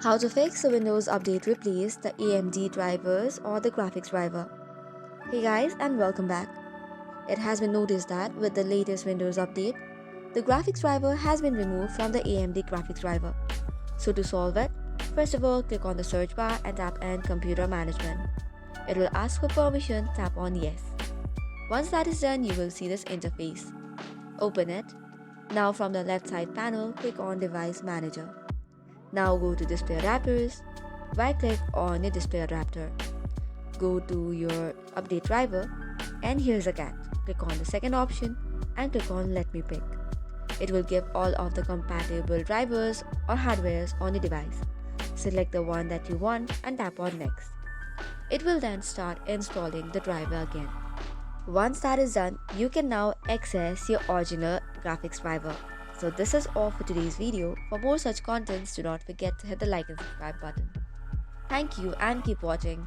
How to fix a Windows update replace the AMD drivers or the graphics driver. Hey guys, and welcome back. It has been noticed that with the latest Windows update, the graphics driver has been removed from the AMD graphics driver. So to solve it, first of all click on the search bar and tap on Computer Management. It will ask for permission, tap on Yes. Once that is done, you will see this interface. Open it. Now from the left side panel, click on Device Manager. Now go to Display Adapters, right click on your display adapter. Go to your update driver and here's again. Click on the second option and click on Let Me Pick. It will give all of the compatible drivers or hardwares on your device. Select the one that you want and tap on Next. It will then start installing the driver again. Once that is done, you can now access your original graphics driver. So this is all for today's video. For more such contents, do not forget to hit the like and subscribe button. Thank you and keep watching.